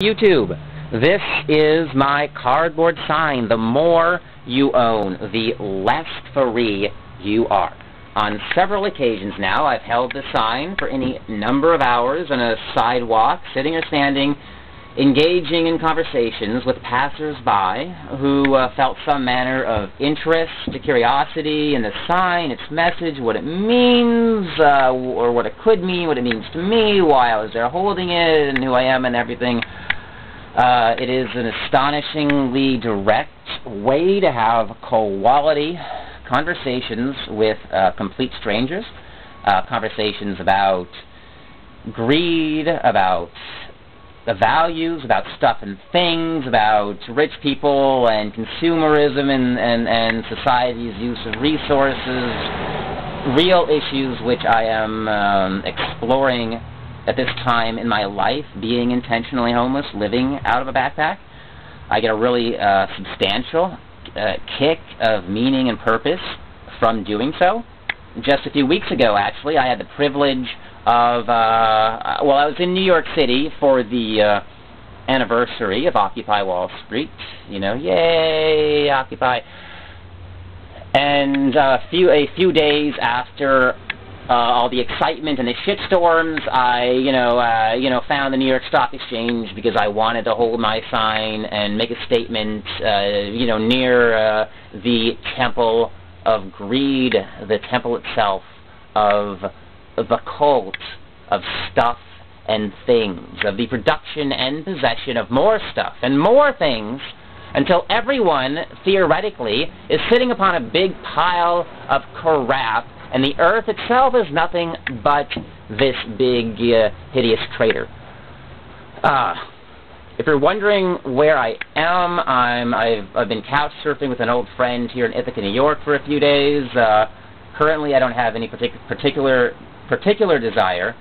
YouTube, this is my cardboard sign. The more you own, the less free you are. On several occasions now, I've held the sign for any number of hours on a sidewalk, sitting or standing, engaging in conversations with passers-by who felt some manner of interest, curiosity in the sign, its message, what it means, or what it could mean, what it means to me, why I was there holding it, and who I am and everything. It is an astonishingly direct way to have quality conversations with complete strangers, conversations about greed, about the values, about stuff and things, about rich people and consumerism and society's use of resources, real issues which I am exploring at this time in my life, being intentionally homeless, living out of a backpack. I get a really substantial kick of meaning and purpose from doing so. Just a few weeks ago, actually, I had the privilege of, I was in New York City for the anniversary of Occupy Wall Street. You know, yay, Occupy. And a few days after all the excitement and the shitstorms, I, found the New York Stock Exchange because I wanted to hold my sign and make a statement, near the temple of greed, the temple itself of the cult of stuff and things, of the production and possession of more stuff and more things, until everyone, theoretically, is sitting upon a big pile of crap, and the earth itself is nothing but this big, hideous crater. If you're wondering where I am, I've been couch surfing with an old friend here in Ithaca, New York for a few days. Currently, I don't have any particular desire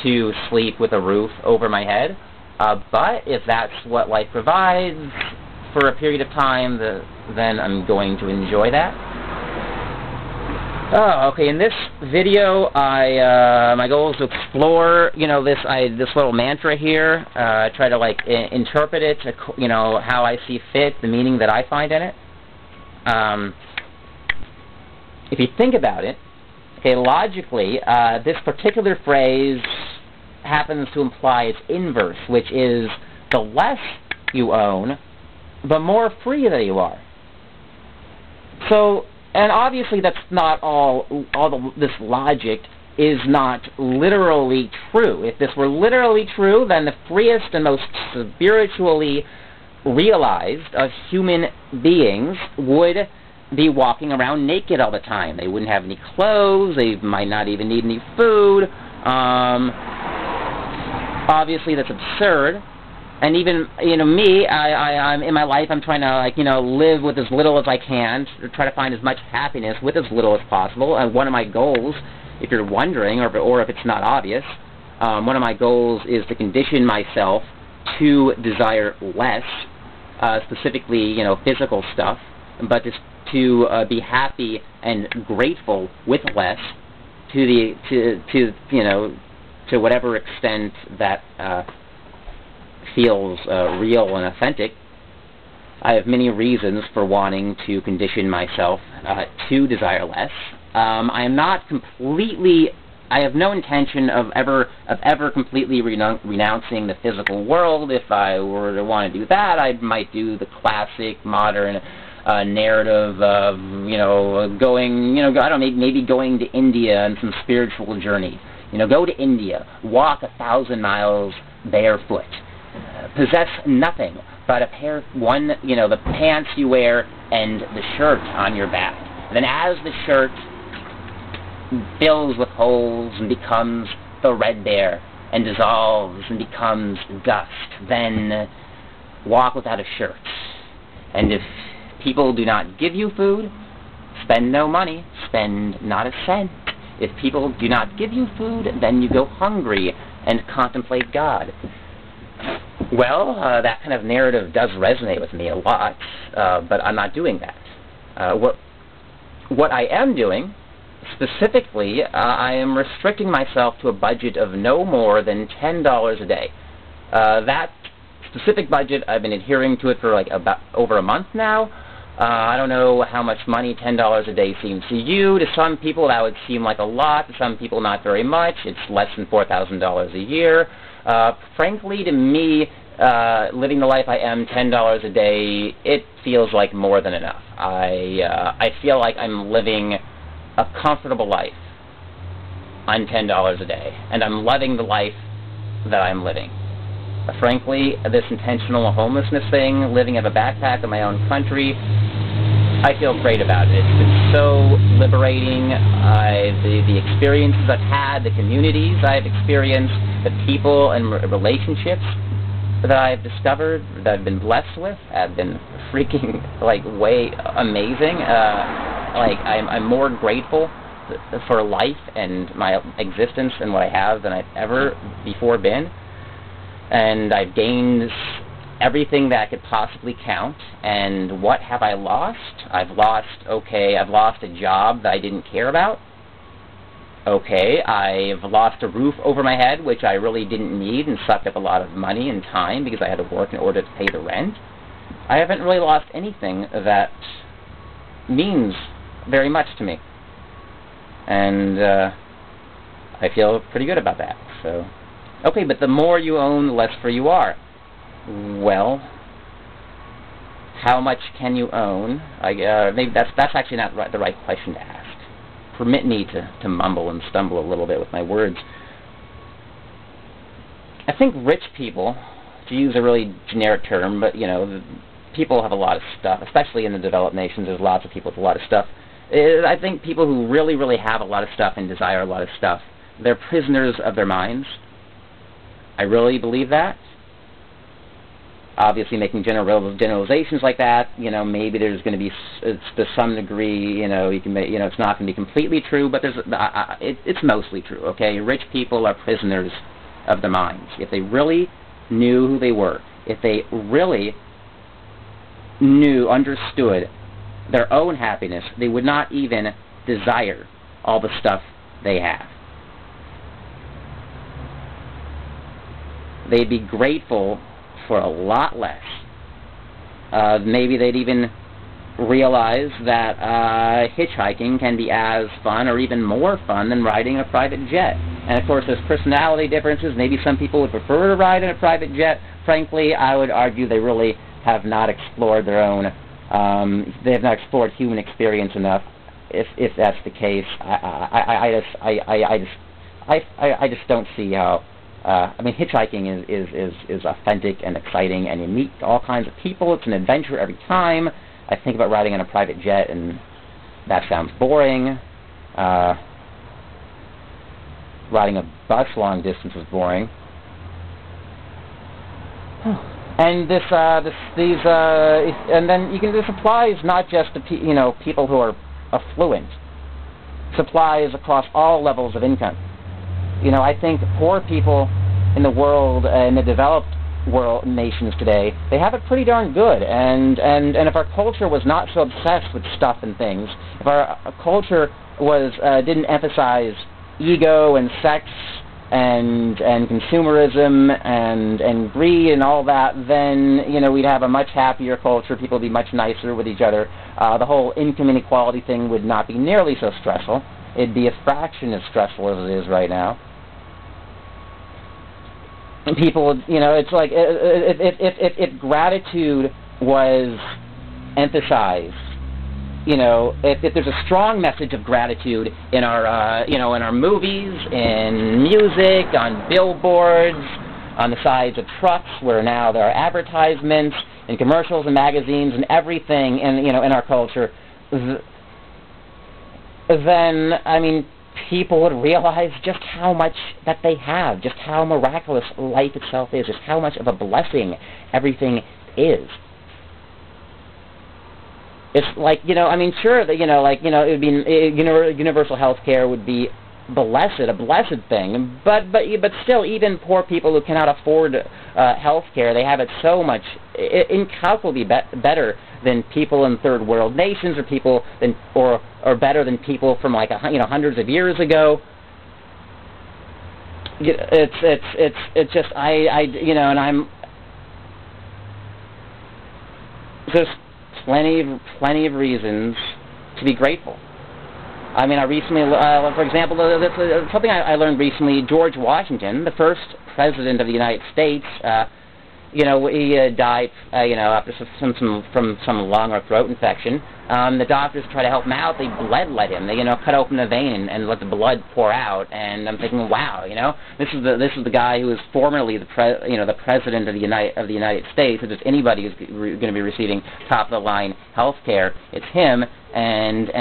to sleep with a roof over my head. But if that's what life provides for a period of time, then I'm going to enjoy that. Okay, in this video, my goal is to explore, this little mantra here, try to, interpret it, how I see fit, the meaning that I find in it. If you think about it, okay, logically, this particular phrase happens to imply its inverse, which is the less you own, the more free that you are. So, and obviously that's not this logic is not literally true. If this were literally true, then the freest and most spiritually realized of human beings would be walking around naked all the time. They wouldn't have any clothes. They might not even need any food. Obviously that's absurd. And even, me, I'm in my life, I'm trying to, live with as little as I can, to try to find as much happiness with as little as possible. And one of my goals, if you're wondering, or if it's not obvious, one of my goals is to condition myself to desire less, specifically, physical stuff, but just to be happy and grateful with less, to whatever extent that feels real and authentic. I have many reasons for wanting to condition myself to desire less. I am not completely, I have no intention of ever completely renouncing the physical world. If I were to want to do that, I might do the classic modern narrative of, going, I don't know, maybe going to India on some spiritual journey. Go to India, walk 1,000 miles barefoot, possess nothing but the pants you wear and the shirt on your back. And then as the shirt fills with holes and becomes threadbare and dissolves and becomes dust, then walk without a shirt. And if people do not give you food, spend no money, spend not a cent. If people do not give you food, then you go hungry and contemplate God. Well, that kind of narrative does resonate with me a lot, but I'm not doing that. What I am doing, specifically, I am restricting myself to a budget of no more than $10 a day. That specific budget. I've been adhering to it for like about over a month now. I don't know how much money $10 a day seems to you. To some people, that would seem like a lot. To some people, not very much. It's less than $4,000 a year. Frankly, to me, living the life I am, $10 a day, it feels like more than enough. I feel like I'm living a comfortable life on $10 a day, and I'm loving the life that I'm living. Frankly, this intentional homelessness thing, living out of a backpack in my own country, I feel great about it. It's been so liberating. The experiences I've had, the communities I've experienced, the people and relationships that I've discovered, that I've been blessed with, have been freaking, like, way amazing. I'm more grateful for life and my existence and what I have than I've ever before been. And I've gained everything that I could possibly count. And what have I lost? I've lost a job that I didn't care about. Okay, I've lost a roof over my head, which I really didn't need and sucked up a lot of money and time because I had to work in order to pay the rent. I haven't really lost anything that means very much to me. And I feel pretty good about that. So, okay, but the more you own, the less free you are. Well, how much can you own? Maybe that's actually not the right question to ask. Permit me to mumble and stumble a little bit with my words. I think rich people, to use a really generic term, but, you know, people have a lot of stuff, especially in the developed nations. There's lots of people with a lot of stuff. I think people who really, really have a lot of stuff and desire a lot of stuff, they're prisoners of their minds. I really believe that. Obviously, making generalizations like that, you know, maybe there's going to be, to some degree, you know, it's not going to be completely true, but it's mostly true. Okay, rich people are prisoners of their minds. If they really knew who they were, if they really understood their own happiness, they would not even desire all the stuff they have. They'd be grateful for a lot less. Maybe they'd even realize that hitchhiking can be as fun or even more fun than riding a private jet. And of course, there's personality differences. Maybe some people would prefer to ride in a private jet. Frankly, I would argue they really have not explored their own. They have not explored human experience enough. If that's the case, I just don't see how. I mean, hitchhiking is authentic and exciting, and you meet all kinds of people. It's an adventure every time. I think about riding on a private jet, and that sounds boring. Riding a bus long distance is boring. And this applies not just to people who are affluent. It applies across all levels of income. You know, I think poor people in the world, in the developed world nations today, they have it pretty darn good. And if our culture was not so obsessed with stuff and things, if our culture didn't emphasize ego and sex and consumerism and greed and all that, then we'd have a much happier culture. People would be much nicer with each other. The whole income inequality thing would not be nearly so stressful. It'd be a fraction as stressful as it is right now. And people would, it's like if gratitude was emphasized, if there's a strong message of gratitude in our, in our movies, in music, on billboards, on the sides of trucks, where now there are advertisements, in commercials and magazines and everything, in our culture, then, I mean, people would realize just how much that they have, just how miraculous life itself is, just how much of a blessing everything is. It's like, I mean, sure that, it would be, universal health care would be a blessed thing, but still, even poor people who cannot afford health care, they have it so much, incalculably better than people in third world nations, or people or better than people from like hundreds of years ago. It's just and just plenty of reasons to be grateful. I mean, I recently, for example, something I learned recently, George Washington, the first president of the United States, he died, after from some lung or throat infection. The doctors tried to help him out. They bloodlet him. They, cut open the vein and let the blood pour out. And I'm thinking, wow, this is the guy who was formerly the president of the United States. If there's anybody who's going to be receiving top of the line health care, it's him. And he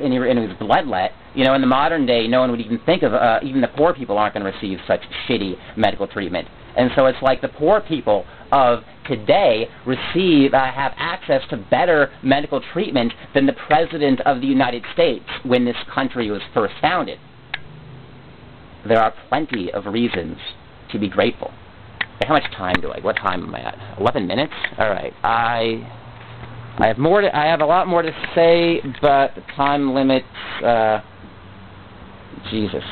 was bloodlet. In the modern day, no one would even think of, even the poor people aren't going to receive such shitty medical treatment. And so it's like the poor people of today have access to better medical treatment than the President of the United States when this country was first founded. There are plenty of reasons to be grateful. How much time what time am I at? 11 minutes? All right. I have a lot more to say, but the time limits, Jesus.